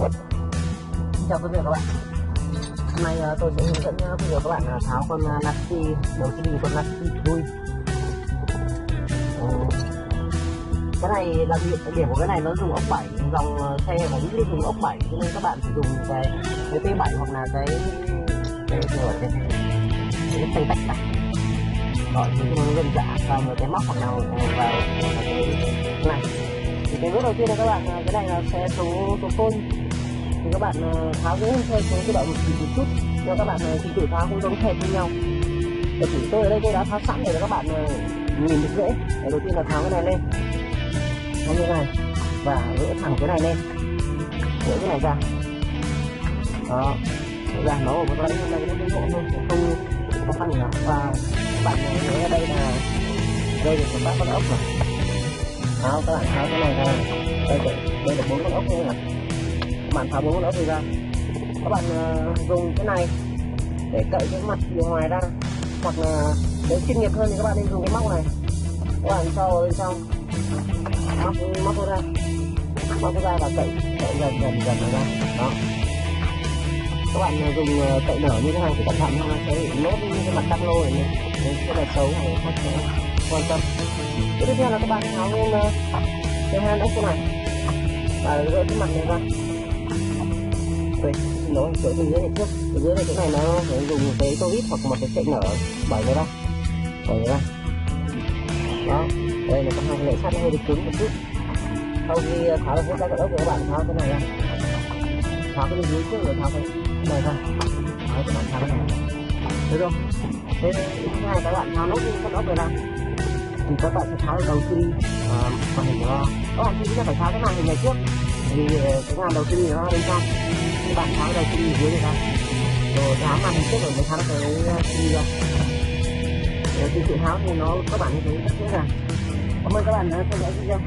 Xin chào quý vị và các bạn. Hôm nay tôi sẽ hướng dẫn quý vị và các bạn tháo con Nasty đầu CD con Nasty đuôi. Cái này là điểm của cái này nó dùng ốc 7, dòng xe bánh đi dùng ốc 7, cho nên các bạn sử dụng cái T7 hoặc là cái tay tách cả. Gọi thì nó gần giả vào một cái móc hoặc nào vào cái này. Thì cái bước đầu tiên là các bạn, cái này là xe số phone, thì các bạn tháo cái xe số tự động một chút cho các bạn trình tự tháo không giống hệt như nhau. Để chỉ tôi ở đây tôi đã tháo sẵn để các bạn nhìn được dễ. Đầu tiên là tháo cái này lên như thế này và gỡ thẳng cái này lên, gỡ cái này ra, đó, gỡ ra nó một lấy đây nó hộ thôi, không khó khăn gì nào. Và các bạn thấy ở đây là đây là các con ốc này, tháo các bạn tháo cái này ra, đây là 4 con ốc nữa này, các bạn tháo 4 con ốc này ra. Các bạn dùng cái này để cậy cái mặt phía ngoài ra, hoặc là nếu chuyên nghiệp hơn thì các bạn nên dùng cái móc này, các bạn cho vào bên trong, móc nó ra và cậy dần nó ra. Đó, các bạn dùng cậy nở như thế này thì cẩn thận không là sẽ bị nốt cái mặt tắc lô này, rất là xấu này, khách sẽ quan tâm. Tiếp theo là các bạn tháo lên cái hai ốc này và gỡ cái mặt này ra. Nó chỗ bên dưới này trước, bên dưới này chỗ này nó phải dùng cái tô vít hoặc một cái sợi nở bẩy nó ra, đó. Đây là có hai lệ sắt hơi bị cứng một chút. Sau khi tháo được cái ốc thì các bạn tháo cái này ra, tháo cái bên dưới trước rồi tháo cái này ra, tháo cái này, được không? Thế thứ hai các bạn tháo nốt cái ốc này ra thì các bạn sẽ tháo được đầu CD màn hình nó. Các bạn chỉ phải tháo cái màn hình này trước, vì cái màn đầu CD nó ở bên trong. Các bạn tháo đầu CD dưới này ra, rồi tháo màn hình trước rồi mới tháo cái CD ra. Thì sự tháo thì nó các bạn thấy rất dễ dàng. Cảm ơn các bạn đã theo dõi video.